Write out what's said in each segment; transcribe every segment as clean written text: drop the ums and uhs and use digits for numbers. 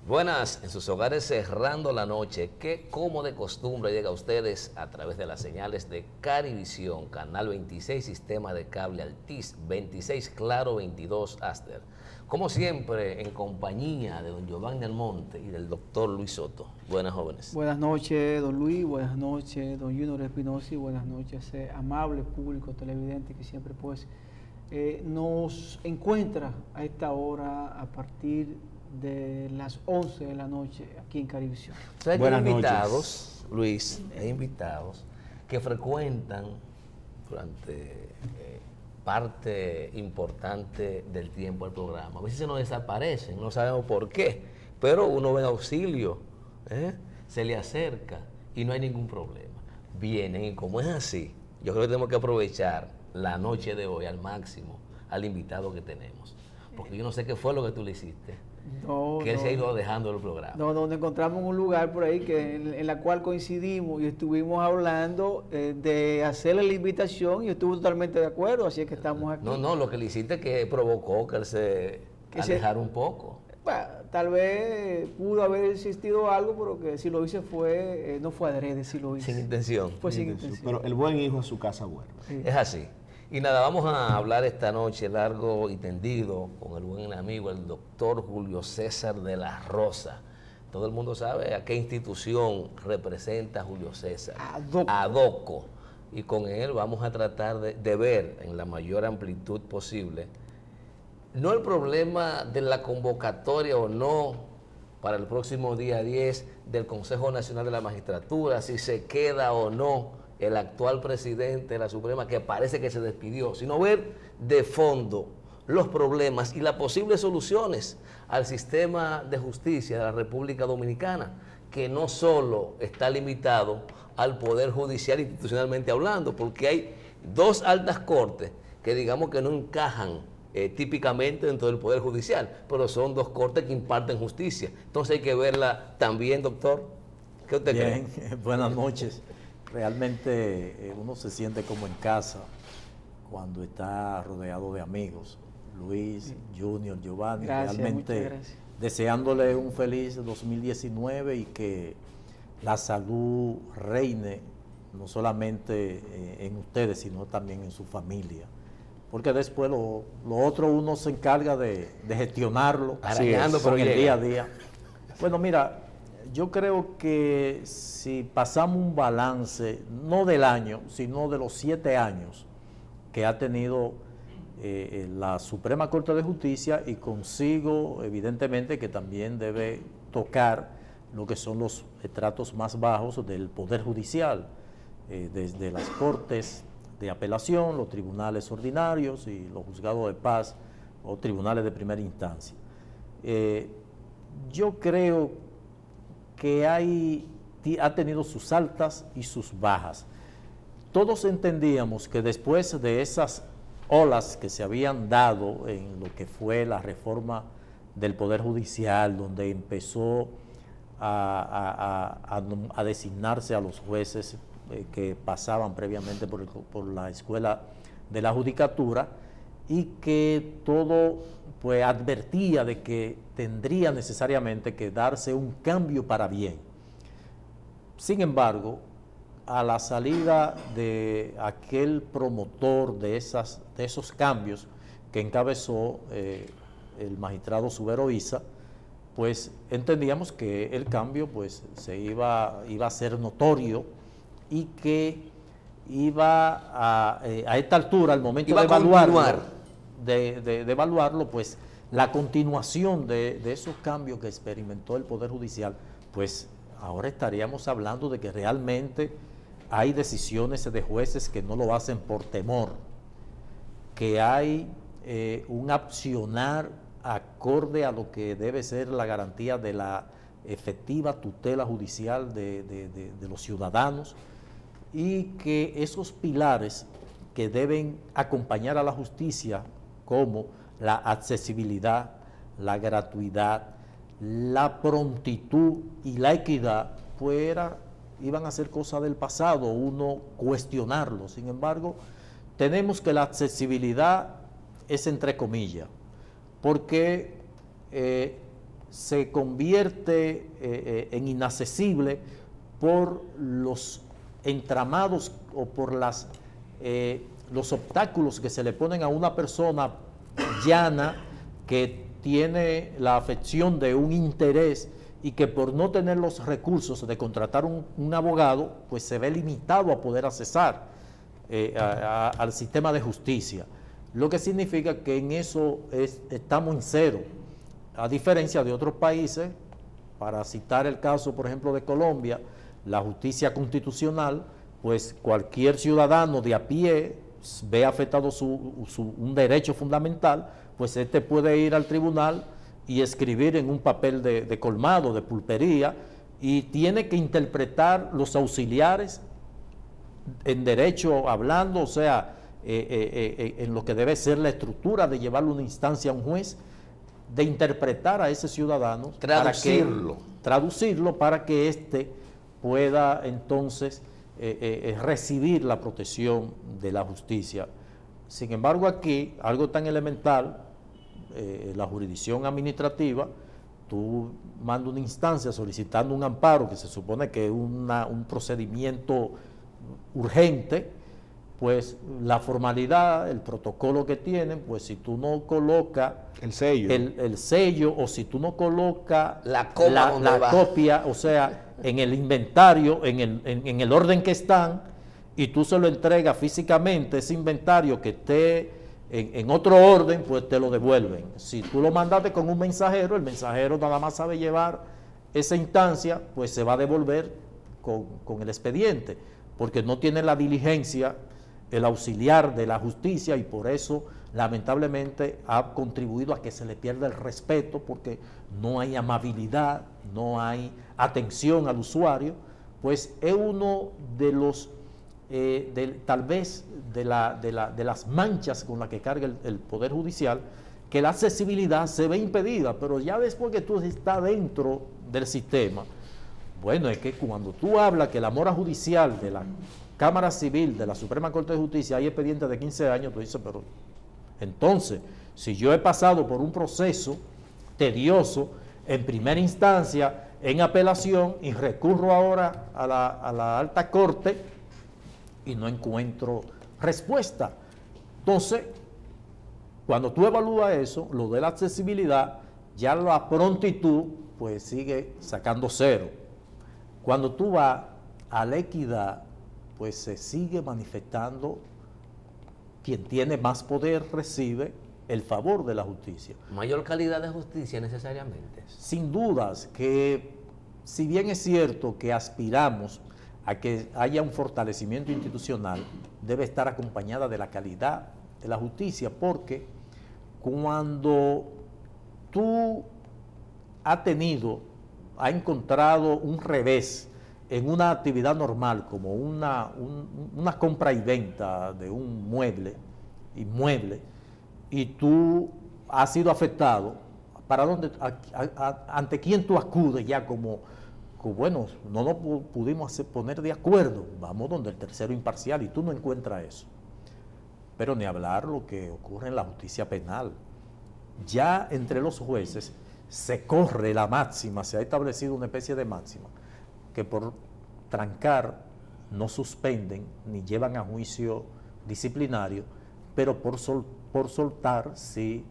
Buenas, en sus hogares cerrando la noche, que como de costumbre llega a ustedes a través de las señales de Carivisión, Canal 26, Sistema de Cable Altiz, 26 Claro, 22 Aster. Como siempre, en compañía de don Giovanni Almonte y del doctor Luis Soto. Buenas, jóvenes. Buenas noches, don Luis, buenas noches, don Junior Espinosa, y buenas noches, amable público televidente que siempre pues nos encuentra a esta hora a partir de las 11 de la noche aquí en Carivisión. Hay invitados, Luis, hay invitados que frecuentan durante parte importante del tiempo el programa. A veces se nos desaparecen, no sabemos por qué, pero uno ve en auxilio, se le acerca y no hay ningún problema. Vienen y como es así, yo creo que tenemos que aprovechar la noche de hoy al máximo al invitado que tenemos. Porque yo no sé qué fue lo que tú le hiciste. Que él se ha ido dejando el programa. No, nos encontramos en un lugar por ahí en la cual coincidimos y estuvimos hablando de hacerle la invitación y estuvo totalmente de acuerdo, así es que estamos aquí. No, lo que le hiciste que provocó que él se alejara un poco. Bueno, tal vez pudo haber existido algo, pero que si lo hice no fue adrede, si lo hice. Sin intención. Fue sin intención. Pero el buen hijo a su casa vuelve. Sí. Es así. Y nada, vamos a hablar esta noche largo y tendido con el buen amigo, el doctor Julio César de la Rosa. Todo el mundo sabe a qué institución representa Julio César. ADOCO. Y con él vamos a tratar de ver en la mayor amplitud posible, no el problema de la convocatoria o no para el próximo día 10 del Consejo Nacional de la Magistratura, si se queda o no el actual presidente de la Suprema, que parece que se despidió, sino ver de fondo los problemas y las posibles soluciones al sistema de justicia de la República Dominicana, que no solo está limitado al Poder Judicial institucionalmente hablando, porque hay dos altas cortes que digamos que no encajan típicamente dentro del Poder Judicial, pero son dos cortes que imparten justicia. Entonces hay que verla también, doctor. ¿Qué usted cree? Bien, buenas noches. Realmente uno se siente como en casa cuando está rodeado de amigos. Luis, Junior, Giovanni, realmente deseándole un feliz 2019 y que la salud reine no solamente en ustedes, sino también en su familia. Porque después lo otro uno se encarga de gestionarlo con el día a día. Bueno, mira, yo creo que si pasamos un balance, no del año, sino de los 7 años que ha tenido la Suprema Corte de Justicia, y consigo, evidentemente, que también debe tocar lo que son los estratos más bajos del Poder Judicial, desde las Cortes de Apelación, los tribunales ordinarios y los juzgados de paz o tribunales de primera instancia. Yo creo que ha tenido sus altas y sus bajas. Todos entendíamos que después de esas olas que se habían dado en lo que fue la reforma del Poder Judicial, donde empezó a designarse a los jueces que pasaban previamente por la escuela de la judicatura, y que todo pues advertía de que tendría necesariamente que darse un cambio para bien. Sin embargo, a la salida de aquel promotor de esos cambios que encabezó el magistrado Subero Isa, pues entendíamos que el cambio pues iba a ser notorio y que iba a esta altura, al momento de evaluarlo, pues la continuación de esos cambios que experimentó el Poder Judicial, pues ahora estaríamos hablando de que realmente hay decisiones de jueces que no lo hacen por temor, que hay un accionar acorde a lo que debe ser la garantía de la efectiva tutela judicial de los ciudadanos, y que esos pilares que deben acompañar a la justicia, como la accesibilidad, la gratuidad, la prontitud y la equidad, pues iban a ser cosas del pasado, uno cuestionarlo. Sin embargo, tenemos que la accesibilidad es entre comillas, porque se convierte en inaccesible por los entramados o por los obstáculos que se le ponen a una persona llana que tiene la afección de un interés y que por no tener los recursos de contratar un abogado, pues se ve limitado a poder accesar al sistema de justicia. Lo que significa que en eso estamos en cero, a diferencia de otros países. Para citar el caso, por ejemplo, de Colombia, la justicia constitucional, pues cualquier ciudadano de a pie ve afectado un derecho fundamental, pues este puede ir al tribunal y escribir en un papel de colmado, de pulpería, y tiene que interpretar los auxiliares en derecho hablando, o sea, en lo que debe ser la estructura de llevarlo a una instancia a un juez, de interpretar a ese ciudadano, traducirlo para que éste pueda entonces recibir la protección de la justicia. Sin embargo, aquí, algo tan elemental, la jurisdicción administrativa, tú mandas una instancia solicitando un amparo, que se supone que es un procedimiento urgente, pues la formalidad, el protocolo que tienen, pues si tú no colocas el sello, o si tú no colocas la copia, o sea, en el inventario, en el orden que están, y tú se lo entregas físicamente, ese inventario que esté en otro orden, pues te lo devuelven. Si tú lo mandaste con un mensajero, el mensajero nada más sabe llevar esa instancia, pues se va a devolver con el expediente, porque no tiene la diligencia el auxiliar de la justicia, y por eso lamentablemente ha contribuido a que se le pierda el respeto, porque no hay amabilidad, no hay atención al usuario. Pues es uno de los tal vez de las manchas con las que carga el Poder Judicial, que la accesibilidad se ve impedida. Pero ya después que tú estás dentro del sistema, bueno, es que cuando tú hablas que la mora judicial de la Cámara Civil de la Suprema Corte de Justicia hay expedientes de 15 años, tú dices, pero entonces, si yo he pasado por un proceso tedioso en primera instancia, en apelación, y recurro ahora a la alta corte y no encuentro respuesta. Entonces, cuando tú evalúas eso, lo de la accesibilidad, ya la prontitud pues sigue sacando cero. Cuando tú vas a la equidad, pues se sigue manifestando quien tiene más poder recibe el favor de la justicia. Mayor calidad de justicia necesariamente. Sin dudas que, si bien es cierto que aspiramos a que haya un fortalecimiento institucional, debe estar acompañada de la calidad de la justicia, porque cuando tú has encontrado un revés en una actividad normal, como una compra y venta de un inmueble, y tú has sido afectado, ¿para dónde, ante quién tú acudes ya como bueno, no nos pudimos poner de acuerdo, vamos donde el tercero imparcial, y tú no encuentras eso? Pero ni hablar lo que ocurre en la justicia penal. Ya entre los jueces se corre la máxima, se ha establecido una especie de máxima, que por trancar no suspenden ni llevan a juicio disciplinario, pero por soltar sí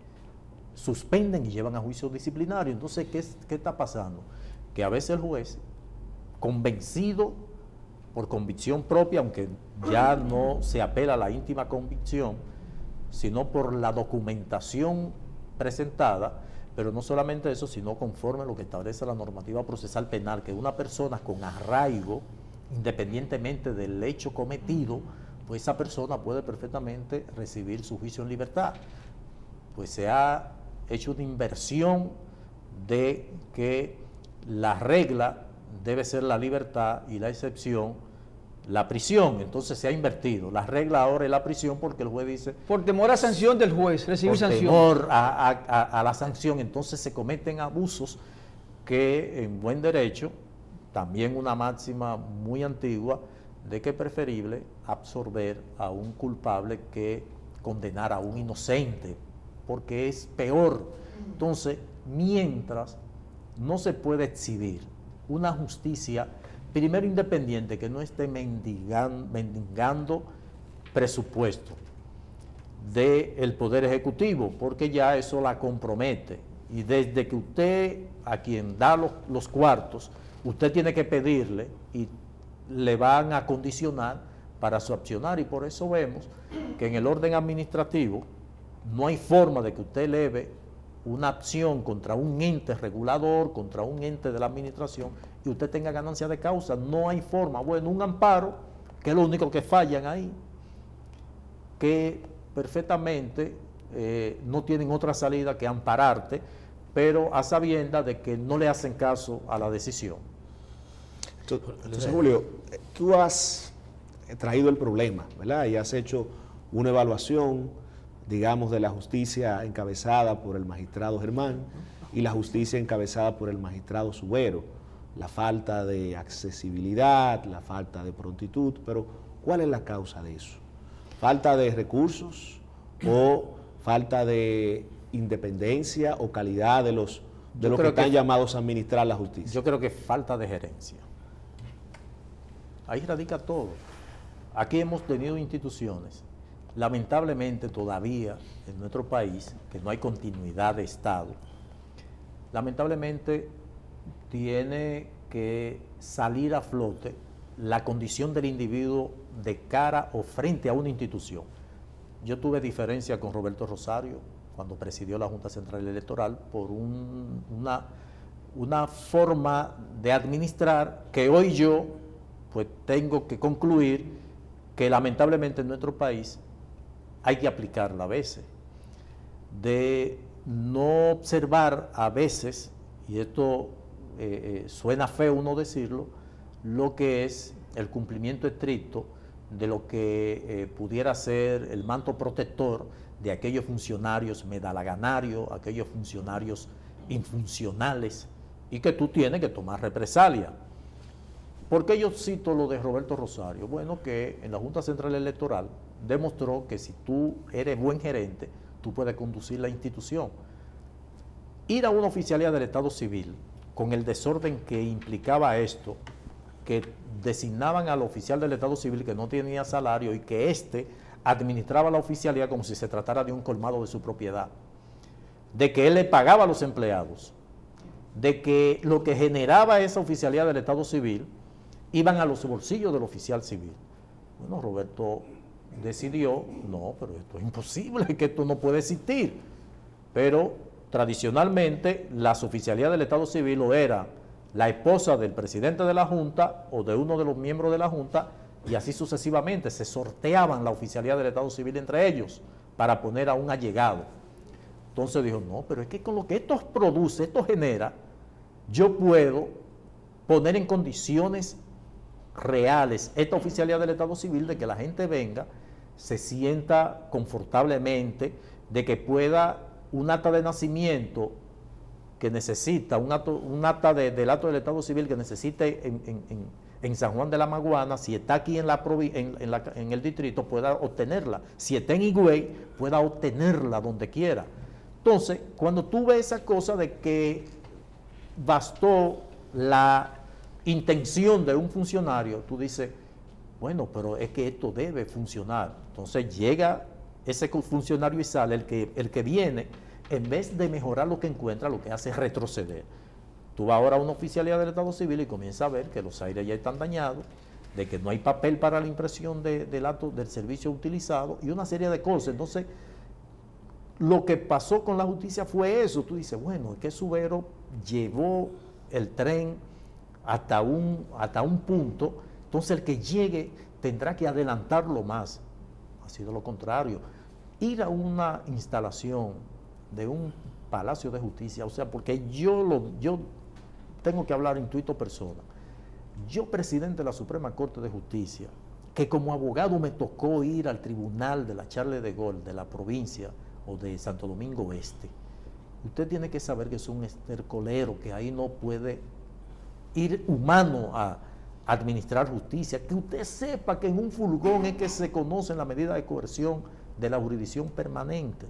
suspenden y llevan a juicio disciplinario. Entonces, ¿qué está pasando? Que a veces el juez, convencido por convicción propia, aunque ya no se apela a la íntima convicción, sino por la documentación presentada, pero no solamente eso, sino conforme a lo que establece la normativa procesal penal, que una persona con arraigo, independientemente del hecho cometido, pues esa persona puede perfectamente recibir su juicio en libertad. Pues se ha hecho una inversión de que la regla debe ser la libertad y la excepción la prisión. Entonces se ha invertido. La regla ahora es la prisión, porque el juez dice... Por temor a sanción del juez, recibir sanción. Por temor a la sanción, entonces se cometen abusos que en buen derecho, también una máxima muy antigua, de que es preferible absorber a un culpable que condenar a un inocente, porque es peor. Entonces, mientras no se puede exhibir una justicia, primero independiente, que no esté mendigando presupuesto del Poder Ejecutivo, porque ya eso la compromete. Y desde que usted, a quien da los cuartos, usted tiene que pedirle y le van a condicionar para sancionar, y por eso vemos que en el orden administrativo no hay forma de que usted eleve una acción contra un ente regulador, contra un ente de la administración, y usted tenga ganancia de causa. No hay forma. Bueno, un amparo, que es lo único que fallan ahí, que perfectamente no tienen otra salida que ampararte, pero a sabiendas de que no le hacen caso a la decisión. Entonces, Julio, tú has traído el problema, ¿verdad? Y has hecho una evaluación, digamos, de la justicia encabezada por el magistrado Germán y la justicia encabezada por el magistrado Subero. La falta de accesibilidad, la falta de prontitud, pero ¿cuál es la causa de eso? ¿Falta de recursos o falta de independencia o calidad de los que están llamados a administrar la justicia? Yo creo que falta de gerencia. Ahí radica todo. Aquí hemos tenido instituciones, lamentablemente todavía en nuestro país, que no hay continuidad de Estado, lamentablemente tiene que salir a flote la condición del individuo de cara o frente a una institución. Yo tuve diferencia con Roberto Rosario cuando presidió la Junta Central Electoral por una forma de administrar que hoy yo pues tengo que concluir que lamentablemente en nuestro país hay que aplicarla a veces, de no observar a veces, y esto suena feo uno decirlo, lo que es el cumplimiento estricto de lo que pudiera ser el manto protector de aquellos funcionarios medalaganarios, aquellos funcionarios infuncionales, y que tú tienes que tomar represalia. ¿Por qué yo cito lo de Roberto Rosario? Bueno, que en la Junta Central Electoral demostró que si tú eres buen gerente, tú puedes conducir la institución. Ir a una oficialía del Estado Civil con el desorden que implicaba esto, que designaban al oficial del Estado Civil que no tenía salario y que éste administraba la oficialía como si se tratara de un colmado de su propiedad, de que él le pagaba a los empleados, de que lo que generaba esa oficialía del Estado Civil iban a los bolsillos del oficial civil. Bueno, Roberto decidió, no, pero esto es imposible, que esto no puede existir. Pero tradicionalmente las oficialías del Estado Civil o era la esposa del presidente de la Junta o de uno de los miembros de la Junta, y así sucesivamente se sorteaban la oficialía del Estado Civil entre ellos para poner a un allegado. Entonces dijo, no, pero es que con lo que esto produce, esto genera, yo puedo poner en condiciones reales esta oficialidad del Estado Civil de que la gente venga, se sienta confortablemente, de que pueda un acta de nacimiento que necesita, un acta del acto del Estado Civil que necesite en San Juan de la Maguana, si está aquí en el distrito, pueda obtenerla. Si está en Higüey, pueda obtenerla donde quiera. Entonces, cuando tú ves esa cosa de que bastó la intención de un funcionario, tú dices, bueno, pero es que esto debe funcionar. Entonces llega ese funcionario y sale el que viene, en vez de mejorar lo que encuentra, lo que hace es retroceder. Tú vas ahora a una oficialidad del Estado Civil y comienzas a ver que los aires ya están dañados, de que no hay papel para la impresión del acto del servicio utilizado y una serie de cosas. Entonces, lo que pasó con la justicia fue eso. Tú dices, bueno, es que Subero llevó el tren hasta un punto, entonces el que llegue tendrá que adelantarlo más. Ha sido lo contrario. Ir a una instalación de un palacio de justicia, o sea, porque yo tengo que hablar intuito persona. Yo, presidente de la Suprema Corte de Justicia, que como abogado me tocó ir al tribunal de la Charles de Gaulle, de la provincia o de Santo Domingo Este, usted tiene que saber que es un estercolero, que ahí no puede ir humano a administrar justicia, que usted sepa que en un furgón es que se conocen las medidas de coerción de la jurisdicción permanente.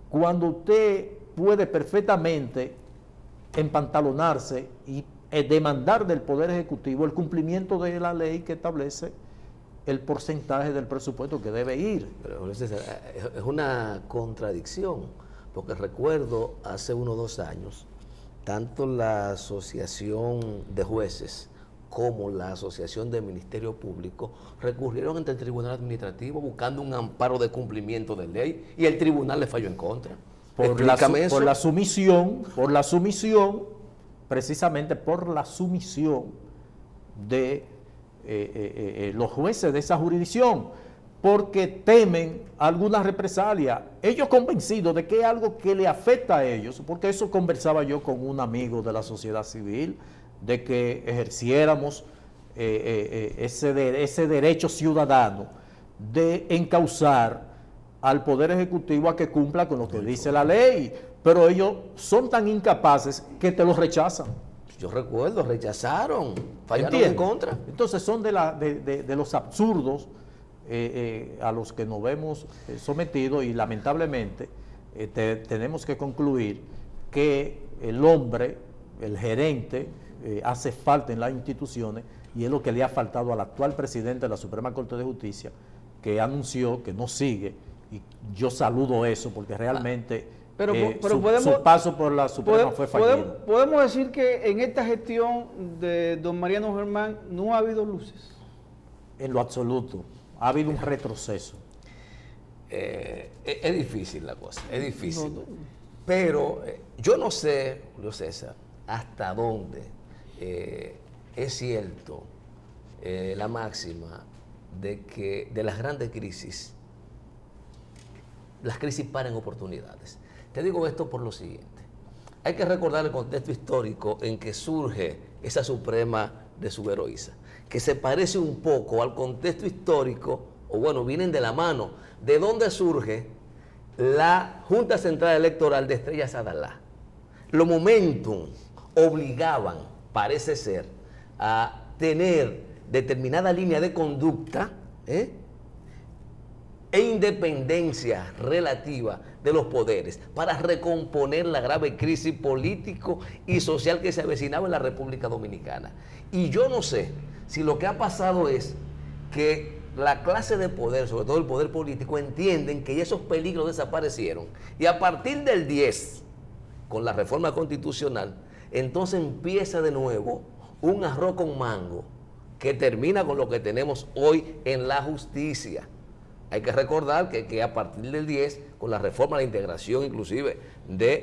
Cuando usted puede perfectamente empantalonarse y demandar del Poder Ejecutivo el cumplimiento de la ley que establece el porcentaje del presupuesto que debe ir. Pero es una contradicción, porque recuerdo hace 1 o 2 años, tanto la Asociación de Jueces como la Asociación de Ministerio Público recurrieron ante el Tribunal Administrativo buscando un amparo de cumplimiento de ley y el tribunal le falló en contra. Por la sumisión, precisamente por la sumisión de los jueces de esa jurisdicción, porque temen alguna represalia. Ellos convencidos de que es algo que le afecta a ellos, porque eso conversaba yo con un amigo de la sociedad civil, de que ejerciéramos ese derecho ciudadano de encauzar al Poder Ejecutivo a que cumpla con lo que dice la ley, pero ellos son tan incapaces que te los rechazan. Yo recuerdo, rechazaron, fallaron en contra. Entonces son de los absurdos a los que nos vemos sometidos, y lamentablemente tenemos que concluir que el hombre, el gerente, hace falta en las instituciones, y es lo que le ha faltado al actual presidente de la Suprema Corte de Justicia, que anunció que no sigue, y yo saludo eso porque realmente su paso por la Suprema fue fallido. Podemos decir que en esta gestión de don Mariano Germán no ha habido luces. En lo absoluto, ha habido un retroceso. Es difícil la cosa, es difícil. Pero yo no sé, Julio César, hasta dónde es cierto la máxima de que de las grandes crisis, las crisis paran oportunidades. Te digo esto por lo siguiente. Hay que recordar el contexto histórico en que surge esa Suprema de Subheroíza, que se parece un poco al contexto histórico, o bueno, vienen de la mano, de donde surge la Junta Central Electoral de Estrella Sadalá. Los momentum obligaban, parece ser, a tener determinada línea de conducta e independencia relativa de los poderes para recomponer la grave crisis político y social que se avecinaba en la República Dominicana. Y yo no sé si lo que ha pasado es que la clase de poder, sobre todo el poder político, entienden que esos peligros desaparecieron, y a partir del 10, con la reforma constitucional, entonces empieza de nuevo un arroz con mango que termina con lo que tenemos hoy en la justicia. Hay que recordar que a partir del 10, con la reforma, la integración inclusive de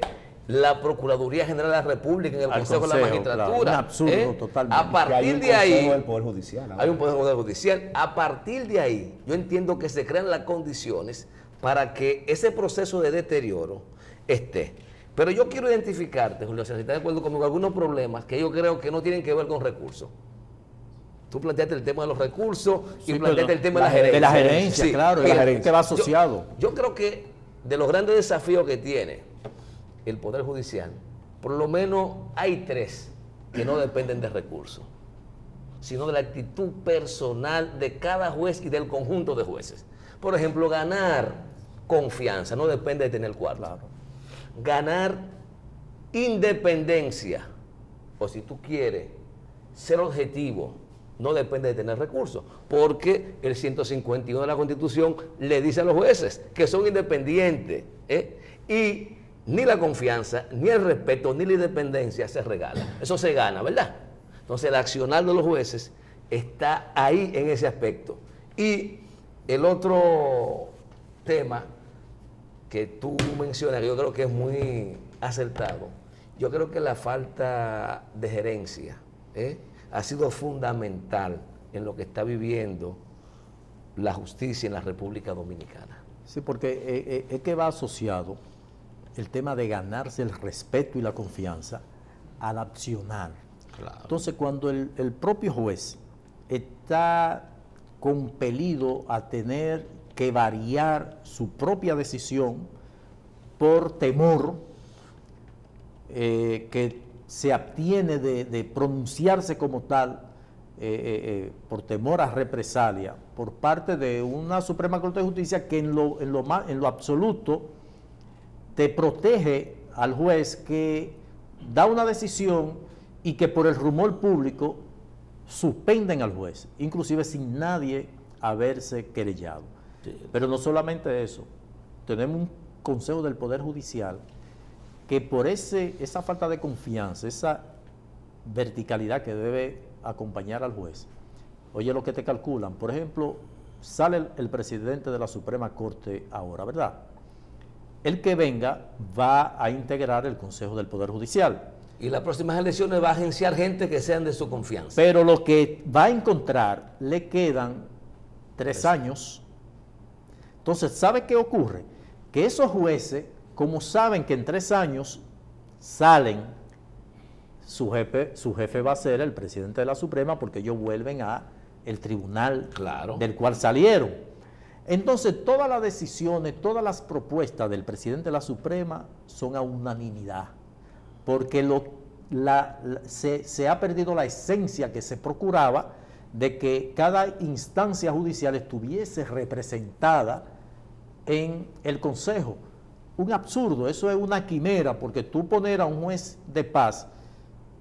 la Procuraduría General de la República en el Consejo de la Magistratura. Claro, un absurdo totalmente. A partir de ahí, hay un Poder Judicial. Hay un Poder Judicial. A partir de ahí, yo entiendo que se crean las condiciones para que ese proceso de deterioro esté. Pero yo quiero identificarte, Julio, si estás de acuerdo conmigo, algunos problemas que yo creo que no tienen que ver con recursos. Tú planteaste el tema de los recursos y planteaste el tema de la gerencia. De la gerencia, sí, claro, la gerencia que va asociado. Yo creo que de los grandes desafíos que tiene el Poder Judicial, por lo menos hay 3 que no dependen de recursos, sino de la actitud personal de cada juez y del conjunto de jueces. Por ejemplo, ganar confianza no depende de tener cuarto. Claro. Ganar independencia, o si tú quieres ser objetivo, no depende de tener recursos, porque el 151 de la Constitución le dice a los jueces que son independientes, y ni la confianza, ni el respeto, ni la independencia se regala. Eso se gana, ¿verdad? Entonces el accionar de los jueces está ahí en ese aspecto. Y el otro tema que tú mencionas, que yo creo que es muy acertado, yo creo que la falta de gerencia ha sido fundamental en lo que está viviendo la justicia en la República Dominicana. Sí, porque es que va asociado el tema de ganarse el respeto y la confianza al accionar. Claro. Entonces, cuando el propio juez está compelido a tener que variar su propia decisión por temor, que se abstiene de pronunciarse como tal, por temor a represalia por parte de una Suprema Corte de Justicia que en lo absoluto te protege al juez, que da una decisión y que por el rumor público suspenden al juez, inclusive sin nadie haberse querellado. Sí. Pero no solamente eso, tenemos un Consejo del Poder Judicial que por esa falta de confianza, esa verticalidad que debe acompañar al juez, oye lo que te calculan, por ejemplo, sale el presidente de la Suprema Corte ahora, ¿verdad? El que venga va a integrar el Consejo del Poder Judicial. Y las próximas elecciones va a agenciar gente que sean de su confianza. Pero lo que va a encontrar, le quedan 3 años. Entonces, ¿sabe qué ocurre? Que esos jueces, como saben que en 3 años salen, su jefe va a ser el presidente de la Suprema, porque ellos vuelven a el tribunal del cual salieron. Entonces, todas las decisiones, todas las propuestas del presidente de la Suprema son a unanimidad, porque se ha perdido la esencia que se procuraba de que cada instancia judicial estuviese representada en el Consejo. Un absurdo, eso es una quimera, porque tú poner a un juez de paz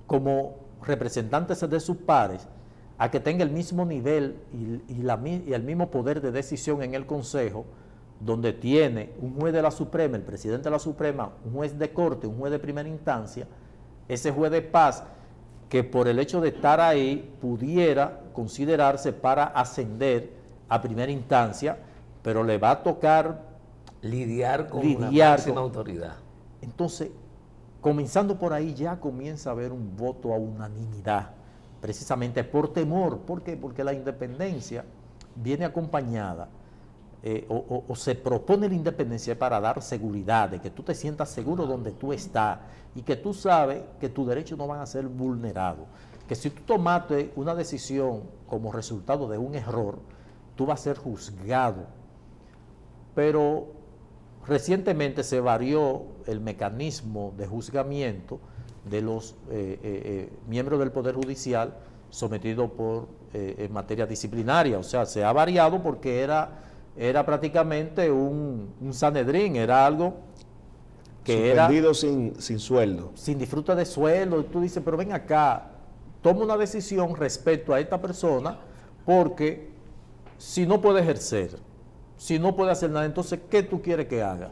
como representante de sus pares, a que tenga el mismo nivel y el mismo poder de decisión en el Consejo, donde tiene un juez de la Suprema, el presidente de la Suprema, un juez de corte, un juez de primera instancia, ese juez de paz, que por el hecho de estar ahí pudiera considerarse para ascender a primera instancia, pero le va a tocar lidiar con una máxima autoridad. Entonces, comenzando por ahí, ya comienza a haber un voto a unanimidad, precisamente por temor. ¿Por qué? Porque la independencia viene acompañada, o se propone la independencia para dar seguridad, de que tú te sientas seguro donde tú estás y que tú sabes que tus derechos no van a ser vulnerados. Que si tú tomaste una decisión como resultado de un error, tú vas a ser juzgado. Pero recientemente se varió el mecanismo de juzgamiento de los miembros del Poder Judicial sometidos en materia disciplinaria. O sea, se ha variado porque era prácticamente un Sanedrín, era algo que suspendido era sin sueldo. Sin disfrute de sueldo. Y tú dices, pero ven acá, toma una decisión respecto a esta persona, porque si no puede ejercer, si no puede hacer nada, entonces, ¿qué tú quieres que haga?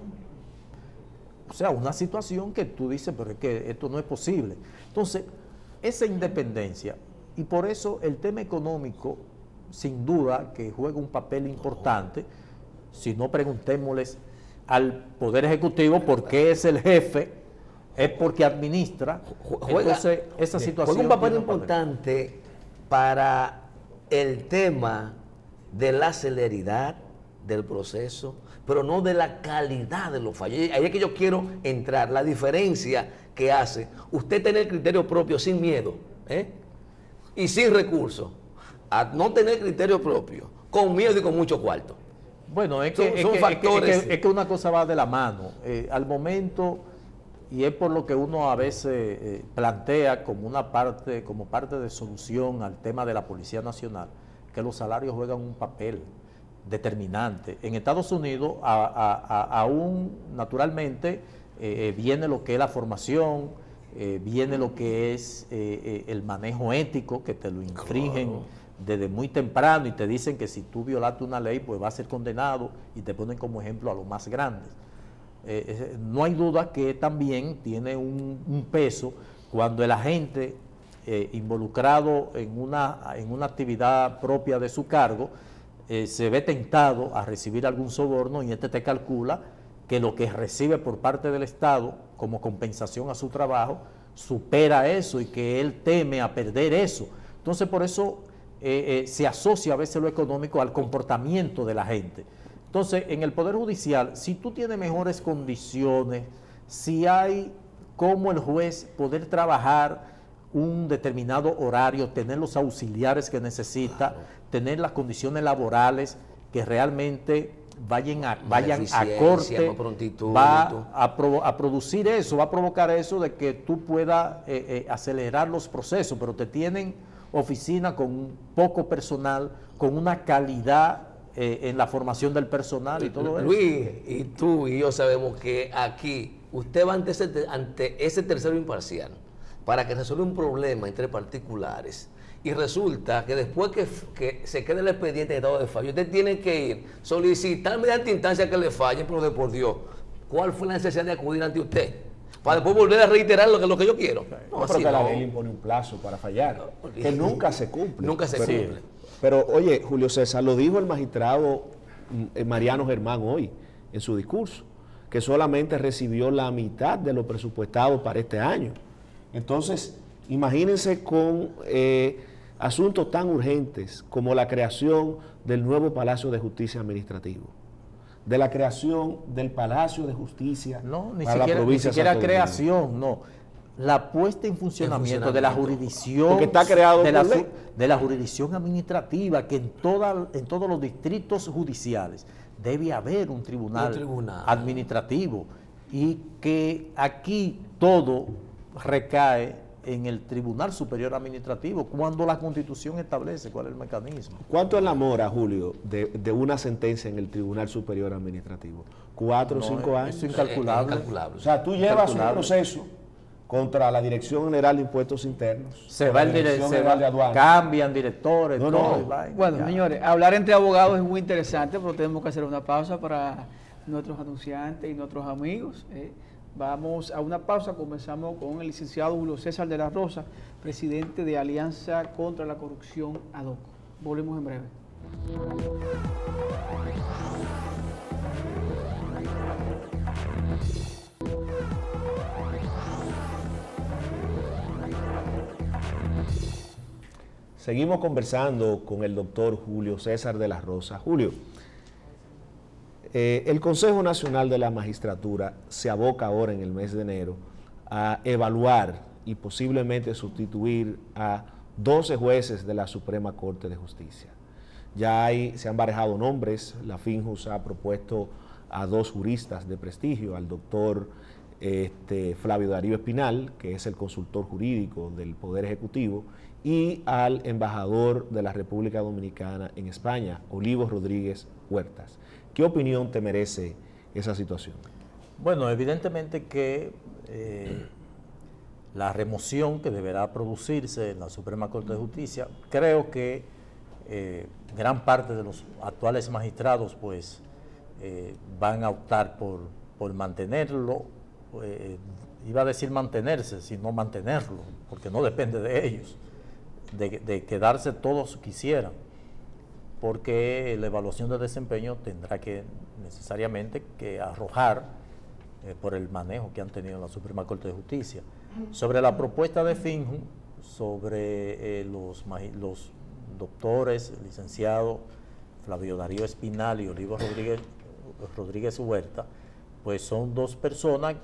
O sea, una situación que tú dices, pero es que esto no es posible. Entonces, esa independencia, y por eso el tema económico, sin duda, que juega un papel importante. Si no, preguntémosles al Poder Ejecutivo por qué es el jefe, es porque administra. Entonces, esa situación juega un papel importante para el tema de la celeridad del proceso, pero no de la calidad de los fallos. Ahí es que yo quiero entrar, la diferencia que hace usted tener criterio propio sin miedo, y sin recursos, a no tener criterio propio, con miedo y con mucho cuarto. Bueno, es que una cosa va de la mano. Al momento, y es por lo que uno a veces plantea como parte de solución al tema de la Policía Nacional, que los salarios juegan un papel determinante. En Estados Unidos aún naturalmente viene lo que es la formación, viene lo que es el manejo ético, que te lo infringen desde muy temprano y te dicen que si tú violaste una ley, pues vas a ser condenado y te ponen como ejemplo a los más grandes. No hay duda que también tiene un peso cuando el agente involucrado en una actividad propia de su cargo se ve tentado a recibir algún soborno y te calcula que lo que recibe por parte del Estado como compensación a su trabajo supera eso y que él teme a perder eso. Entonces, por eso se asocia a veces lo económico al comportamiento de la gente. Entonces, en el Poder Judicial, si tú tienes mejores condiciones, si hay como el juez poder trabajar un determinado horario, tener los auxiliares que necesita, tener las condiciones laborales que realmente vayan a corte, va a producir eso, va a provocar eso de que tú puedas acelerar los procesos, pero te tienen oficina con poco personal, con una calidad en la formación del personal y todo eso. Luis, y tú y yo sabemos que aquí usted va ante ese tercero imparcial para que resuelva un problema entre particulares y resulta que después que se quede el expediente en estado de fallo, usted tiene que ir, solicitar mediante instancia que le falle, pero de por Dios, ¿cuál fue la necesidad de acudir ante usted? Para después volver a reiterar lo que yo quiero. No, pero que la ley impone un plazo para fallar, que nunca se cumple. Nunca se cumple. Pero oye, Julio César, lo dijo el magistrado Mariano Germán hoy en su discurso, que solamente recibió la mitad de lo presupuestado para este año. Entonces, imagínense con asuntos tan urgentes como la creación del nuevo Palacio de Justicia Administrativo, de la creación del Palacio de Justicia para la provincia de Santo Domingo. Creación, no. La puesta en funcionamiento de la jurisdicción, porque está creado de la jurisdicción administrativa, que en todos los distritos judiciales debe haber un tribunal administrativo, y que aquí todo recae en el Tribunal Superior Administrativo, cuando la Constitución establece cuál es el mecanismo. ¿Cuánto es la mora, Julio, de una sentencia en el Tribunal Superior Administrativo? ¿4 o 5 años? Es incalculable. O sea, tú llevas un proceso contra la Dirección General de Impuestos Internos. Cambian directores. Bueno, señores, hablar entre abogados es muy interesante, pero tenemos que hacer una pausa para nuestros anunciantes y nuestros amigos. Vamos a una pausa, comenzamos con el licenciado Julio César de la Rosa, presidente de Alianza contra la Corrupción ADOCO. Volvemos en breve. Seguimos conversando con el doctor Julio César de la Rosa. Julio, el Consejo Nacional de la Magistratura se aboca ahora en el mes de enero a evaluar y posiblemente sustituir a 12 jueces de la Suprema Corte de Justicia. Ya se han barajado nombres, la FINJUS ha propuesto a 2 juristas de prestigio, al doctor Flavio Darío Espinal, que es el consultor jurídico del Poder Ejecutivo, y al embajador de la República Dominicana en España, Olivo Rodríguez Huertas. ¿Qué opinión te merece esa situación? Bueno, evidentemente que la remoción que deberá producirse en la Suprema Corte de Justicia, creo que gran parte de los actuales magistrados pues van a optar por mantenerlo, iba a decir mantenerse, sino mantenerlo, porque no depende de ellos, de quedarse todos quisieran, porque la evaluación de desempeño tendrá que necesariamente que arrojar por el manejo que han tenido en la Suprema Corte de Justicia. Sobre la propuesta de FINJUS, sobre los doctores, licenciado Flavio Darío Espinal y Olivo Rodríguez Huerta, pues son 2 personas,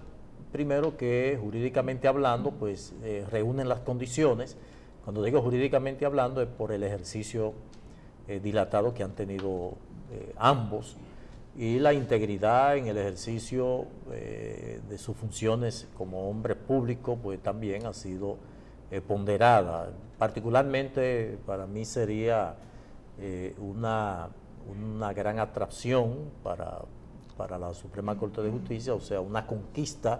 primero que jurídicamente hablando, pues reúnen las condiciones. Cuando digo jurídicamente hablando es por el ejercicio dilatado que han tenido ambos, y la integridad en el ejercicio de sus funciones como hombre público pues también ha sido ponderada. Particularmente para mí sería una gran atracción para la Suprema Corte de Justicia, o sea, una conquista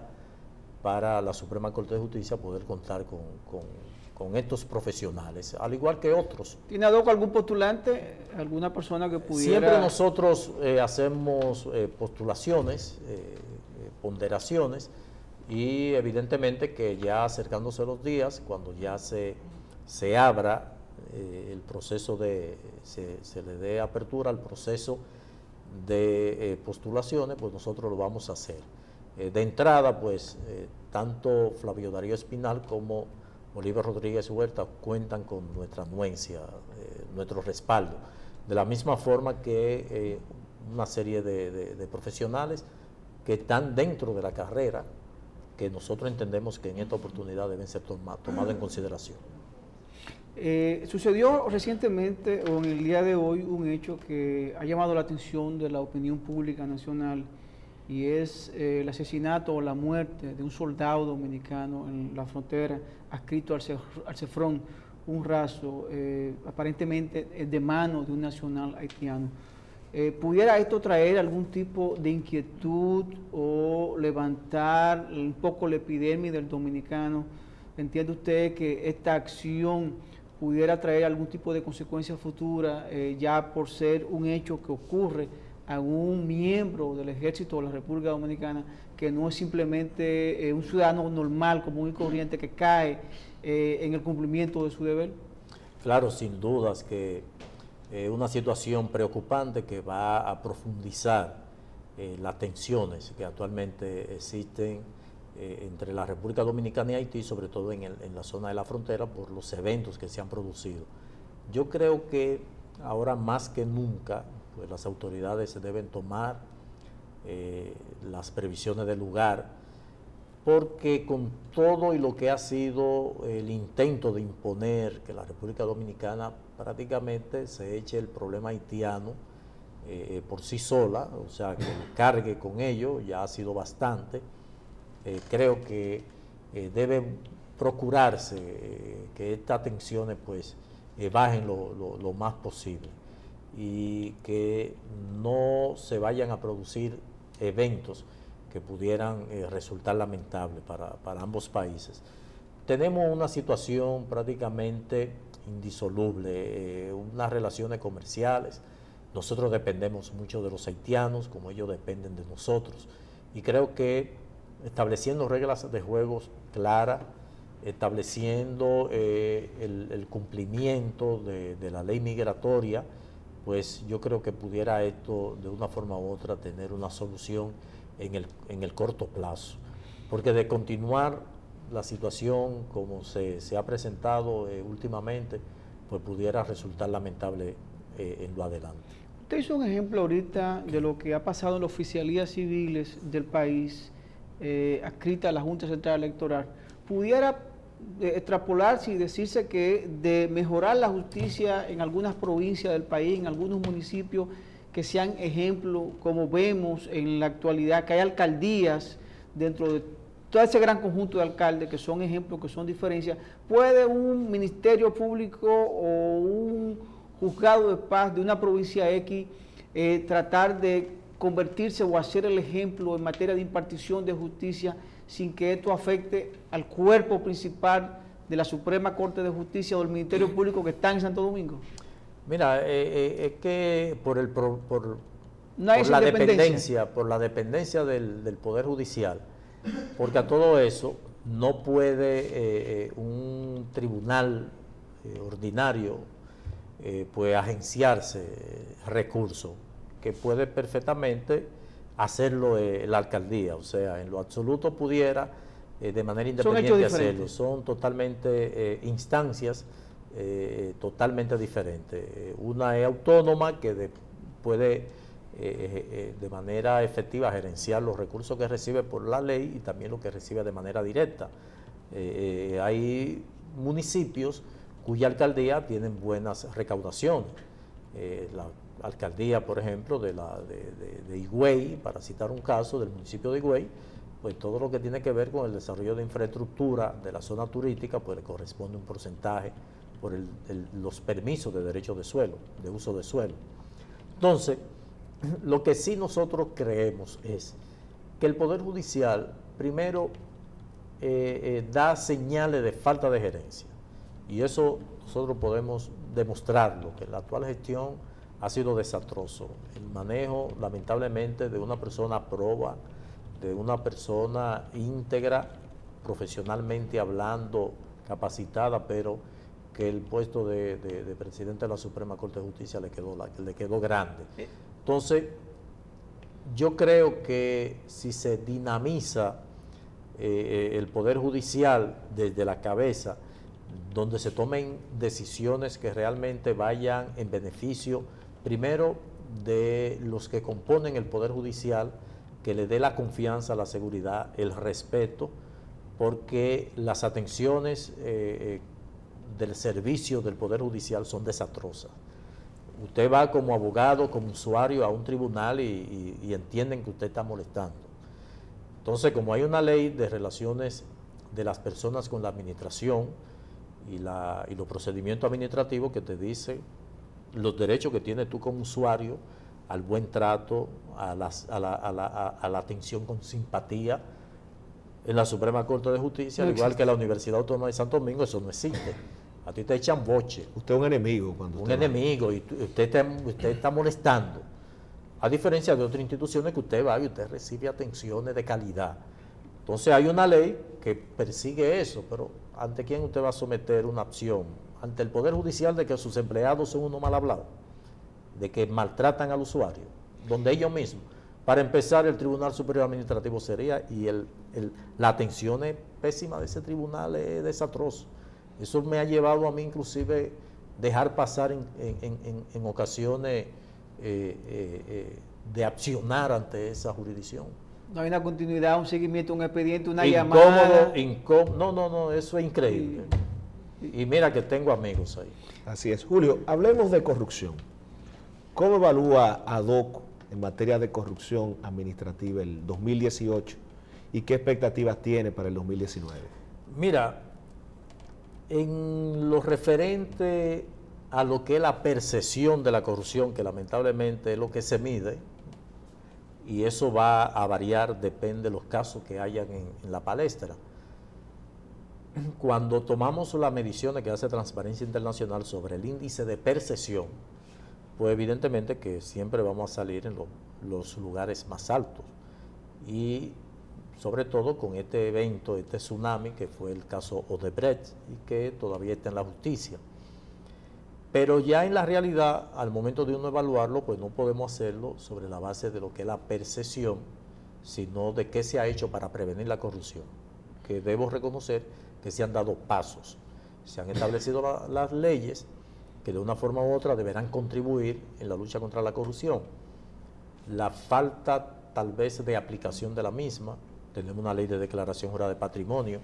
para la Suprema Corte de Justicia poder contar con estos profesionales, al igual que otros. ¿Tiene ADOCO algún postulante, alguna persona que pudiera...? Siempre nosotros hacemos postulaciones, ponderaciones, y evidentemente que ya acercándose los días, cuando ya se abra el proceso se le dé apertura al proceso de postulaciones, pues nosotros lo vamos a hacer. De entrada, pues, tanto Flavio Darío Espinal como Olivo Rodríguez Huerta cuentan con nuestra anuencia, nuestro respaldo. De la misma forma que una serie de profesionales que están dentro de la carrera, que nosotros entendemos que en esta oportunidad deben ser tomados en consideración. Sucedió recientemente, o en el día de hoy, un hecho que ha llamado la atención de la opinión pública nacional, y es el asesinato o la muerte de un soldado dominicano en la frontera, adscrito al CEFRON, un raso, aparentemente de mano de un nacional haitiano. ¿Pudiera esto traer algún tipo de inquietud o levantar un poco la epidemia del dominicano? ¿Entiende usted que esta acción pudiera traer algún tipo de consecuencia futura, ya por ser un hecho que ocurre a un miembro del ejército de la República Dominicana, que no es simplemente un ciudadano normal, común y corriente, que cae en el cumplimiento de su deber? Claro, sin dudas que es una situación preocupante que va a profundizar las tensiones que actualmente existen entre la República Dominicana y Haití, sobre todo en la zona de la frontera, por los eventos que se han producido. Yo creo que ahora más que nunca, pues las autoridades se deben tomar las previsiones del lugar, porque con todo y lo que ha sido el intento de imponer que la República Dominicana prácticamente se eche el problema haitiano por sí sola, o sea, que cargue con ello, ya ha sido bastante. Creo que debe procurarse que estas tensiones pues bajen lo más posible y que no se vayan a producir eventos que pudieran resultar lamentables para ambos países. Tenemos una situación prácticamente indisoluble, unas relaciones comerciales. Nosotros dependemos mucho de los haitianos, como ellos dependen de nosotros, y creo que estableciendo reglas de juegos claras, estableciendo el cumplimiento de la ley migratoria, pues yo creo que pudiera esto de una forma u otra tener una solución en el corto plazo, porque de continuar la situación como se ha presentado últimamente, pues pudiera resultar lamentable en lo adelante. Usted hizo un ejemplo ahorita de lo que ha pasado en las oficialías civiles del país, adscrita a la Junta Central Electoral. ¿Pudiera extrapolarse y decirse que de mejorar la justicia en algunas provincias del país, en algunos municipios, que sean ejemplos, como vemos en la actualidad, que hay alcaldías dentro de todo ese gran conjunto de alcaldes que son ejemplos, que son diferencias? ¿Puede un ministerio público o un juzgado de paz de una provincia X tratar de convertirse o hacer el ejemplo en materia de impartición de justicia sin que esto afecte al cuerpo principal de la Suprema Corte de Justicia o del Ministerio Público que está en Santo Domingo? Mira, es que por la dependencia del Poder Judicial, porque a todo eso no puede un tribunal ordinario pues agenciarse recursos, que puede perfectamente hacerlo la alcaldía, o sea, en lo absoluto pudiera de manera independiente hacerlo. Son totalmente instancias totalmente diferentes. Una es autónoma, que puede de manera efectiva gerenciar los recursos que recibe por la ley y también lo que recibe de manera directa. Hay municipios cuya alcaldía tienen buenas recaudaciones. La alcaldía, por ejemplo, de Higüey, para citar un caso del municipio de Higüey, pues todo lo que tiene que ver con el desarrollo de infraestructura de la zona turística, pues le corresponde un porcentaje por los permisos de derecho de suelo, de uso de suelo. Entonces, lo que sí nosotros creemos es que el Poder Judicial, primero, da señales de falta de gerencia, y eso nosotros podemos demostrarlo, que la actual gestión ha sido desastroso. El manejo, lamentablemente, de una persona proba, de una persona íntegra, profesionalmente hablando, capacitada, pero que el puesto de presidente de la Suprema Corte de Justicia le quedó grande. Entonces, yo creo que si se dinamiza el Poder Judicial desde la cabeza, donde se tomen decisiones que realmente vayan en beneficio, primero, de los que componen el Poder Judicial, que le dé la confianza, la seguridad, el respeto, porque las atenciones del servicio del Poder Judicial son desastrosas. Usted va como abogado, como usuario a un tribunal y entienden que usted está molestando. Entonces, como hay una ley de relaciones de las personas con la administración y los procedimientos administrativos que te dice los derechos que tienes tú como usuario al buen trato, a la atención con simpatía en la Suprema Corte de Justicia, al igual que la Universidad Autónoma de Santo Domingo, eso no existe. A ti te echan boche. Usted es un enemigo cuando Un enemigo, y usted está molestando. A diferencia de otras instituciones que usted va y usted recibe atenciones de calidad. Entonces hay una ley que persigue eso, pero ¿ante quién usted va a someter una acción? Ante el Poder Judicial de que sus empleados son unos mal hablados, de que maltratan al usuario, donde ellos mismos. Para empezar, el Tribunal Superior Administrativo sería, y la atención es pésima de ese tribunal, es desastroso. Eso me ha llevado a mí inclusive dejar pasar en ocasiones de accionar ante esa jurisdicción. No hay una continuidad, un seguimiento, un expediente, una Incómodo, llamada. No, eso es increíble. Y mira que tengo amigos ahí. Así es. Julio, hablemos de corrupción. ¿Cómo evalúa ADOCO en materia de corrupción administrativa el 2018 y qué expectativas tiene para el 2019? Mira, en lo referente a lo que es la percepción de la corrupción, que lamentablemente es lo que se mide, y eso va a variar, depende de los casos que hayan en la palestra. Cuando tomamos las mediciones que hace Transparencia Internacional sobre el índice de percepción, pues evidentemente que siempre vamos a salir en los lugares más altos. Y sobre todo con este evento, este tsunami, que fue el caso Odebrecht y que todavía está en la justicia. Pero ya en la realidad, al momento de uno evaluarlo, pues no podemos hacerlo sobre la base de lo que es la percepción, sino de qué se ha hecho para prevenir la corrupción. Que debo reconocer que se han dado pasos, se han establecido las leyes que de una forma u otra deberán contribuir en la lucha contra la corrupción. La falta tal vez de aplicación de la misma, tenemos una ley de declaración jurada de patrimonio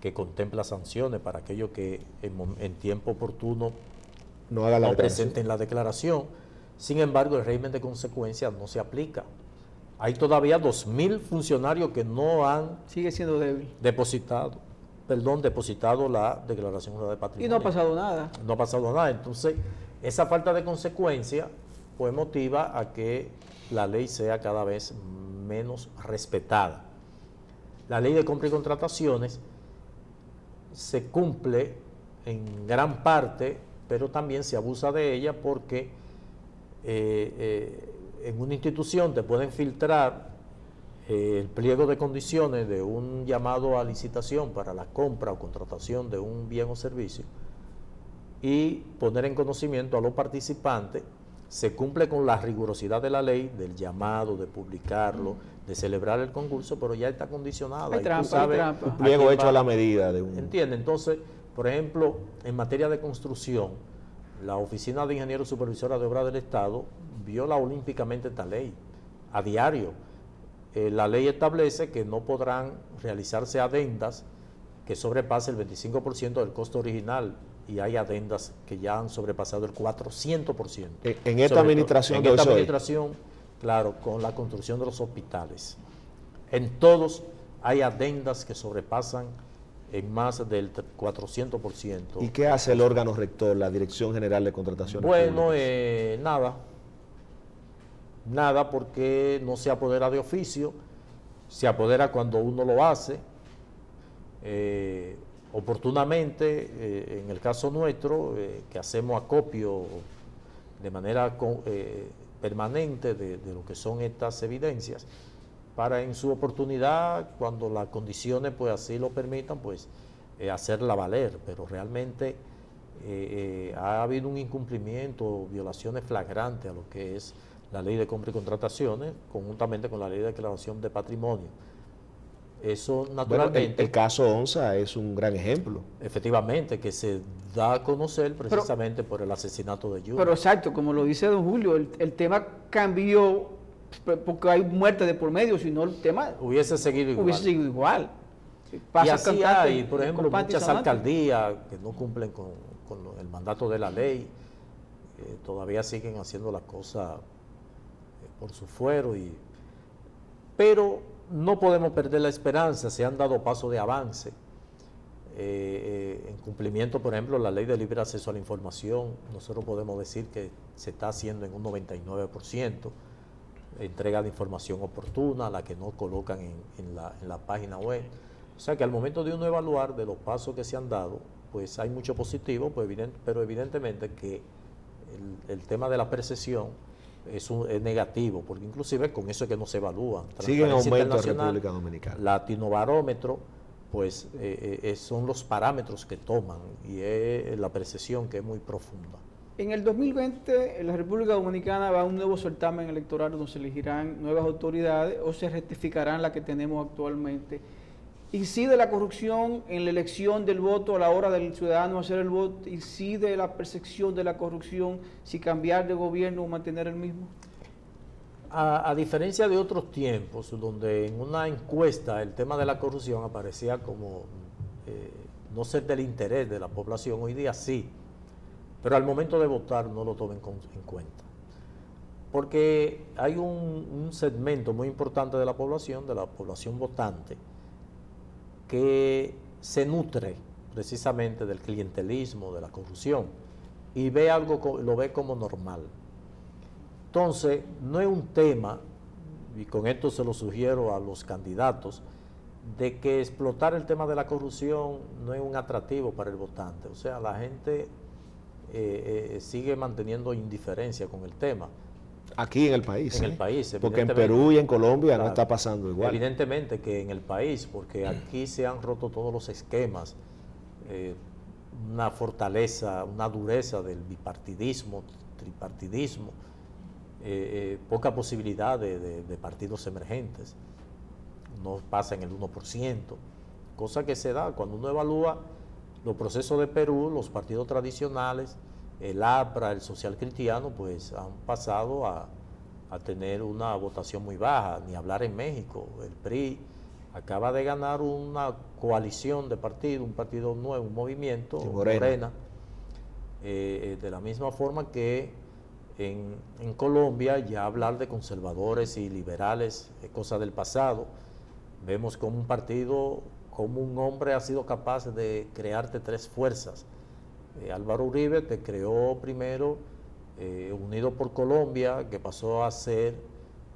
que contempla sanciones para aquellos que en tiempo oportuno no presenten la declaración. Sin embargo, el régimen de consecuencias no se aplica. Hay todavía 2.000 funcionarios que no han Sigue siendo débil. depositado la declaración jurada de patrimonio. Y no ha pasado nada. No ha pasado nada. Entonces, esa falta de consecuencia pues motiva a que la ley sea cada vez menos respetada. La ley de compra y contrataciones se cumple en gran parte, pero también se abusa de ella porque en una institución te pueden filtrar el pliego de condiciones de un llamado a licitación para la compra o contratación de un bien o servicio y poner en conocimiento a los participantes. Se cumple con la rigurosidad de la ley, del llamado, de publicarlo, de celebrar el concurso, pero ya está condicionada. Hay trampa, hay trampa. Un pliego hecho a la medida de un... ¿Entiende? Entonces, por ejemplo, en materia de construcción, la Oficina de Ingenieros Supervisora de Obras del Estado viola olímpicamente esta ley a diario. La ley establece que no podrán realizarse adendas que sobrepasen el 25% del costo original, y hay adendas que ya han sobrepasado el 400%. En esta administración de hoy. En esta administración, claro, con la construcción de los hospitales. En todos hay adendas que sobrepasan en más del 400%. ¿Y qué hace el órgano rector, la Dirección General de Contrataciones Bueno, Públicas? Nada, porque no se apodera de oficio, se apodera cuando uno lo hace. Oportunamente, en el caso nuestro, que hacemos acopio de manera permanente de lo que son estas evidencias, para en su oportunidad, cuando las condiciones pues así lo permitan, pues hacerla valer. Pero realmente ha habido un incumplimiento, violaciones flagrantes a lo que es la ley de compra y contrataciones, conjuntamente con la ley de declaración de patrimonio. Eso naturalmente... Bueno, el caso ONSA es un gran ejemplo. Efectivamente, que se da a conocer precisamente por el asesinato de Junior. Pero exacto, como lo dice don Julio, el tema cambió porque hay muerte de por medio, si no el tema hubiese seguido igual. Hubiese seguido igual. Y así hay, por ejemplo, muchas alcaldías que no cumplen con el mandato de la ley, todavía siguen haciendo las cosas por su fuero, pero no podemos perder la esperanza. Se han dado pasos de avance. en cumplimiento, por ejemplo, la ley de libre acceso a la información, nosotros podemos decir que se está haciendo en un 99%, entrega de información oportuna, la que no colocan en la página web. O sea que al momento de uno evaluar de los pasos que se han dado, pues hay mucho positivo, pues pero evidentemente que el tema de la percepción es negativo, porque inclusive con eso es que no se evalúan. Sigue en aumento en República Dominicana. Latinobarómetro, pues son los parámetros que toman y es la percepción que es muy profunda. En el 2020, la República Dominicana va a un nuevo certamen electoral donde se elegirán nuevas autoridades o se rectificarán las que tenemos actualmente. ¿Incide la corrupción en la elección del voto a la hora del ciudadano hacer el voto? ¿Incide la percepción de la corrupción si cambiar de gobierno o mantener el mismo? A diferencia de otros tiempos, donde en una encuesta el tema de la corrupción aparecía como no ser del interés de la población, hoy día sí, pero al momento de votar no lo tomen en cuenta. Porque hay un segmento muy importante de la población votante, que se nutre precisamente del clientelismo, de la corrupción, y lo ve como normal. Entonces, no es un tema, y con esto se lo sugiero a los candidatos, de que explotar el tema de la corrupción no es un atractivo para el votante. O sea, la gente sigue manteniendo indiferencia con el tema. Aquí en el país. En el país, porque en Perú y en Colombia no está pasando igual. Evidentemente que en el país, porque aquí se han roto todos los esquemas, una fortaleza, una dureza del bipartidismo, tripartidismo, poca posibilidad de partidos emergentes, no pasa en el 1%, cosa que se da cuando uno evalúa los procesos de Perú, los partidos tradicionales, el APRA, el Social Cristiano, pues han pasado a tener una votación muy baja, ni hablar en México. El PRI acaba de ganar una coalición de partidos, un partido nuevo, un movimiento, Morena, de la misma forma que en Colombia ya hablar de conservadores y liberales es cosa del pasado. Vemos como un partido, como un hombre ha sido capaz de crearte tres fuerzas. Álvaro Uribe te creó primero Unido por Colombia, que pasó a ser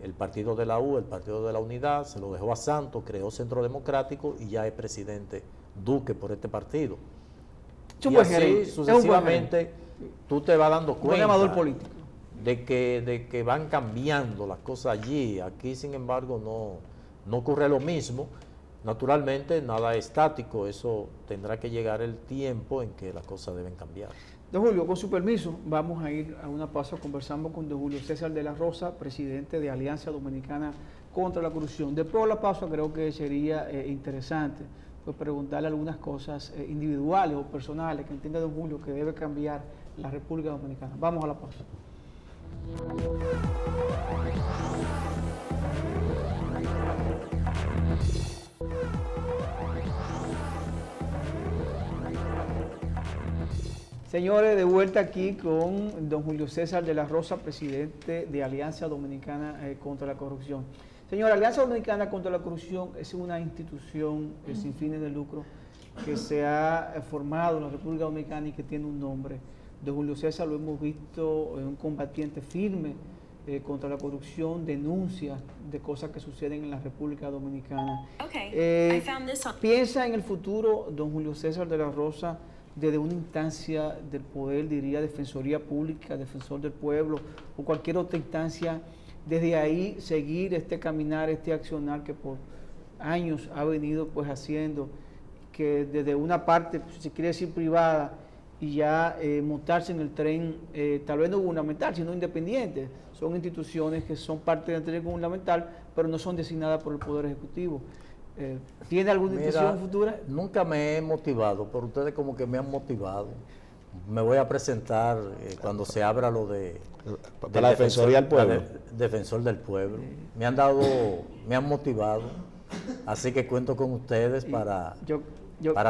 el partido de la U, el partido de la Unidad, se lo dejó a Santos, creó Centro Democrático y ya es presidente Duque por este partido. Y así sucesivamente tú te vas dando cuenta de que van cambiando las cosas allí. Aquí, sin embargo, no ocurre lo mismo. Naturalmente, nada es estático, eso tendrá que llegar el tiempo en que las cosas deben cambiar. Don Julio, con su permiso, vamos a ir a una pausa. Conversamos con don Julio César de la Rosa, presidente de Alianza Dominicana contra la Corrupción. Después de la pausa, creo que sería interesante pues, preguntarle algunas cosas individuales o personales que entienda don Julio que debe cambiar la República Dominicana. Vamos a la pausa. Señores, de vuelta aquí con don Julio César de la Rosa, presidente de Alianza Dominicana contra la Corrupción. Señora, Alianza Dominicana contra la Corrupción es una institución sin fines de lucro que se ha formado en la República Dominicana y que tiene un nombre. Don Julio César lo hemos visto un combatiente firme contra la corrupción, denuncia de cosas que suceden en la República Dominicana. ¿Piensa en el futuro, don Julio César de la Rosa, desde una instancia del poder, diría Defensoría Pública, Defensor del Pueblo o cualquier otra instancia, desde ahí seguir este caminar, este accionar que por años ha venido pues haciendo, que desde una parte, si quiere decir privada, y ya montarse en el tren, tal vez no gubernamental, sino independiente? Son instituciones que son parte del tren gubernamental, pero no son designadas por el Poder Ejecutivo. ¿Tiene alguna intención futura? Nunca me he motivado, pero ustedes como que me han motivado. Me voy a presentar cuando se abra lo de la Defensoría del Pueblo. Defensor del Pueblo. Me han motivado, así que cuento con ustedes para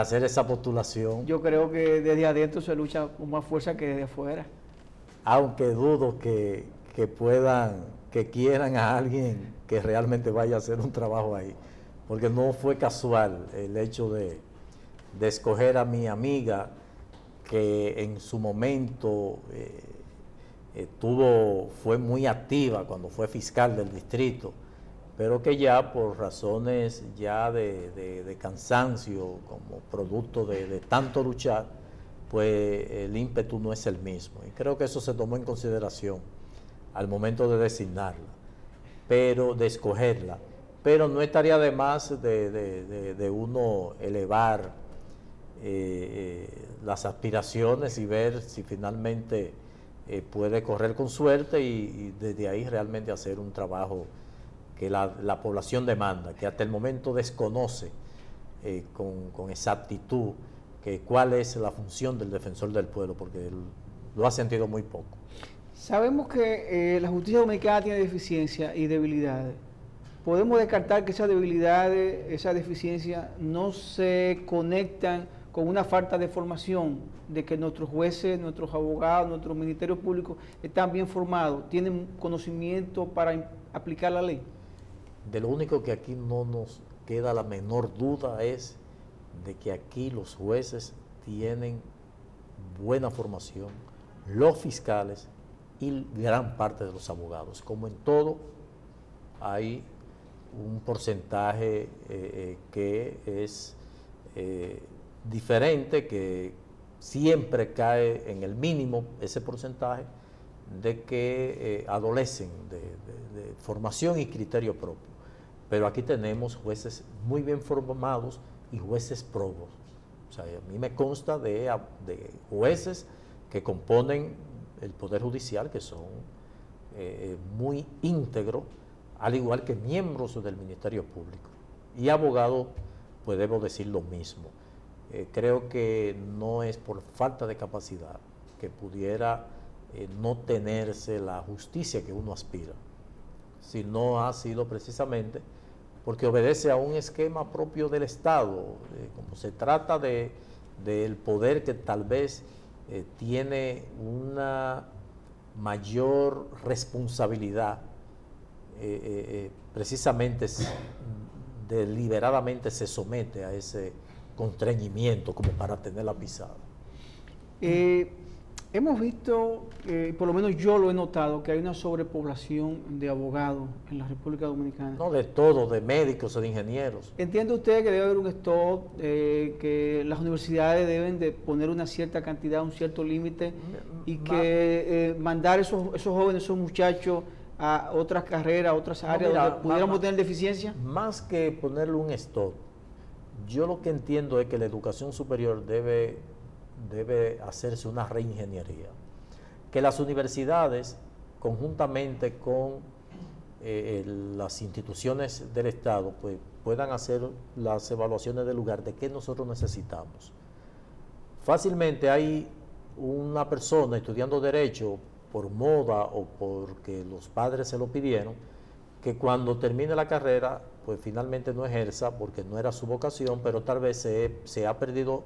hacer esa postulación. Yo creo que desde adentro se lucha con más fuerza que desde afuera. Aunque dudo que quieran a alguien que realmente vaya a hacer un trabajo ahí. Porque no fue casual el hecho de de escoger a mi amiga que en su momento fue muy activa cuando fue fiscal del distrito, pero que ya por razones ya de cansancio, como producto de tanto luchar, pues el ímpetu no es el mismo. Y creo que eso se tomó en consideración al momento de designarla, de escogerla. Pero no estaría de más de uno elevar las aspiraciones y ver si finalmente puede correr con suerte y desde ahí realmente hacer un trabajo que la población demanda, que hasta el momento desconoce con exactitud cuál es la función del defensor del pueblo, porque lo ha sentido muy poco. Sabemos que la justicia dominicana tiene deficiencias y debilidades. Podemos descartar que esas debilidades, esas deficiencias no se conectan con una falta de formación, de que nuestros jueces, nuestros abogados, nuestros ministerios públicos están bien formados, tienen conocimiento para aplicar la ley. De lo único que aquí no nos queda la menor duda es de que aquí los jueces tienen buena formación, los fiscales y gran parte de los abogados. Como en todo, hay un porcentaje que es diferente, que siempre cae en el mínimo ese porcentaje de que adolecen de formación y criterio propio. Pero aquí tenemos jueces muy bien formados y jueces probos. O sea, a mí me consta de jueces que componen el Poder Judicial, que son muy íntegros, al igual que miembros del Ministerio Público. Y abogados, pues debo decir lo mismo. Creo que no es por falta de capacidad que pudiera no tenerse la justicia que uno aspira, sino ha sido precisamente porque obedece a un esquema propio del Estado, como se trata del poder que tal vez tiene una mayor responsabilidad, precisamente deliberadamente se somete a ese constreñimiento como para tener la pisada. Hemos visto, por lo menos yo lo he notado, que hay una sobrepoblación de abogados en la República Dominicana. No, de todo, de médicos, de ingenieros. ¿Entiende usted que debe haber un stop, que las universidades deben de poner una cierta cantidad, un cierto límite, y que mandar esos jóvenes, esos muchachos a otras carreras, a otras áreas donde pudiéramos tener deficiencia? Más que ponerle un stop, yo lo que entiendo es que la educación superior debe hacerse una reingeniería. Que las universidades, conjuntamente con las instituciones del Estado, pues puedan hacer las evaluaciones del lugar de qué nosotros necesitamos. Fácilmente hay una persona estudiando Derecho por moda o porque los padres se lo pidieron, que cuando termine la carrera, pues finalmente no ejerza porque no era su vocación, pero tal vez se ha perdido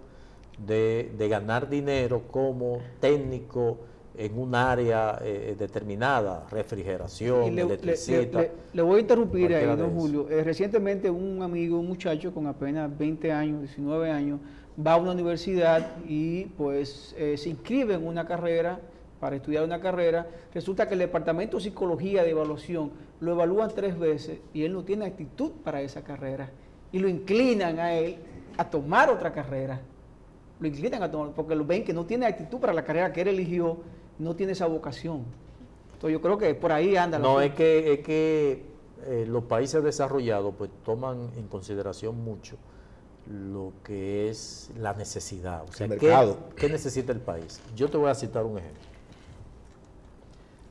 de ganar dinero como técnico en un área determinada, refrigeración, electricidad. Le voy a interrumpir ahí, don Julio. Recientemente un amigo, un muchacho con apenas 20 años, 19 años, va a una universidad y pues se inscribe en una carrera, para estudiar una carrera. Resulta que el Departamento de Psicología de Evaluación lo evalúan 3 veces y él no tiene actitud para esa carrera. Y lo inclinan a él a tomar otra carrera. Lo inclinan a tomar, porque lo ven que no tiene actitud para la carrera que él eligió, no tiene esa vocación. Entonces yo creo que por ahí anda. No, es que los países desarrollados pues toman en consideración mucho lo que es la necesidad. O sea, ¿qué necesita el país? Yo te voy a citar un ejemplo.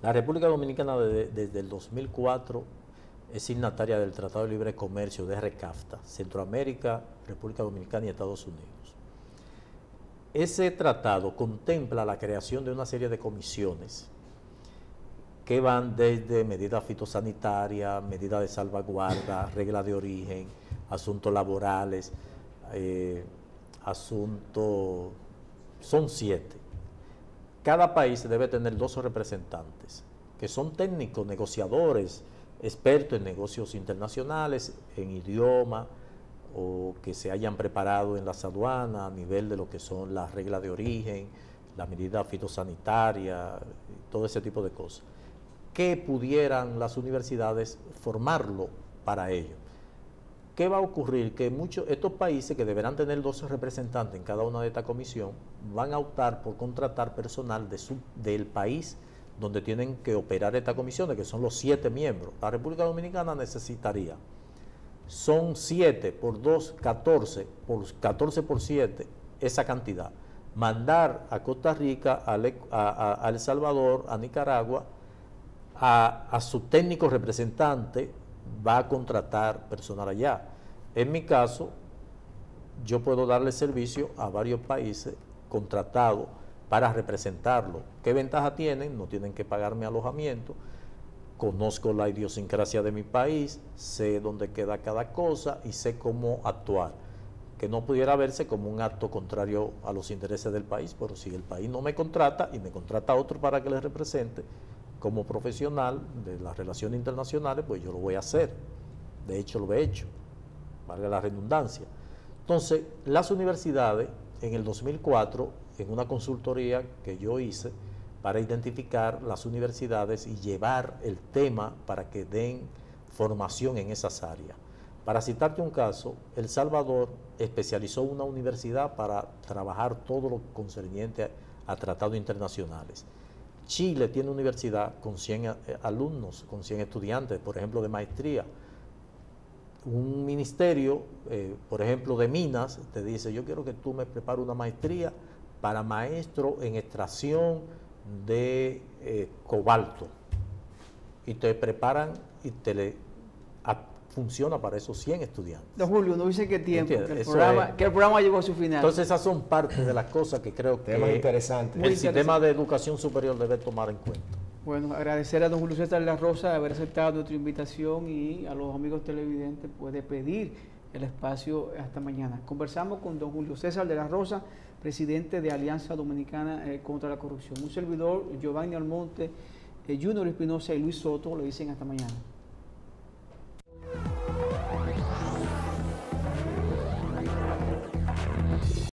La República Dominicana desde el 2004 es signataria del Tratado de Libre Comercio de RCAFTA, Centroamérica, República Dominicana y Estados Unidos. Ese tratado contempla la creación de una serie de comisiones que van desde medidas fitosanitarias, medidas de salvaguarda, reglas de origen, asuntos laborales, son 7. Cada país debe tener 2 representantes, que son técnicos, negociadores, expertos en negocios internacionales, en idioma o que se hayan preparado en las aduanas a nivel de lo que son las reglas de origen, las medidas fitosanitarias, todo ese tipo de cosas, que pudieran las universidades formarlo para ello. ¿Qué va a ocurrir? Que estos países que deberán tener 12 representantes en cada una de estas comisiones van a optar por contratar personal del país donde tienen que operar estas comisiones, que son los 7 miembros. La República Dominicana necesitaría, son 7 por 2, 14, por 14 por 7, esa cantidad. Mandar a Costa Rica, a El Salvador, a Nicaragua, a su técnico representante, va a contratar personal allá. En mi caso, yo puedo darle servicio a varios países contratados para representarlo. ¿Qué ventaja tienen? No tienen que pagarme alojamiento, conozco la idiosincrasia de mi país, sé dónde queda cada cosa y sé cómo actuar. Que no pudiera verse como un acto contrario a los intereses del país, pero si el país no me contrata y me contrata a otro para que le represente, como profesional de las relaciones internacionales, pues yo lo voy a hacer. De hecho, lo he hecho, valga la redundancia. Entonces, las universidades, en el 2004, en una consultoría que yo hice para identificar las universidades y llevar el tema para que den formación en esas áreas. Para citarte un caso, El Salvador especializó una universidad para trabajar todo lo concerniente a tratados internacionales. Chile tiene una universidad con 100 alumnos, con 100 estudiantes, por ejemplo, de maestría. Un ministerio, por ejemplo, de minas, te dice, yo quiero que tú me prepares una maestría para maestro en extracción de cobalto. Y te preparan y funciona para esos 100 estudiantes. Don Julio, no dice qué tiempo, que el programa llegó a su final. Entonces esas son parte de las cosas que creo que el sistema de educación superior debe tomar en cuenta. Bueno, agradecer a don Julio César de la Rosa de haber aceptado nuestra invitación y a los amigos televidentes pues, de pedir el espacio hasta mañana. Conversamos con don Julio César de la Rosa, presidente de Alianza Dominicana contra la Corrupción. Un servidor, Giovanni Almonte, Junior Espinosa y Luis Soto, le dicen hasta mañana.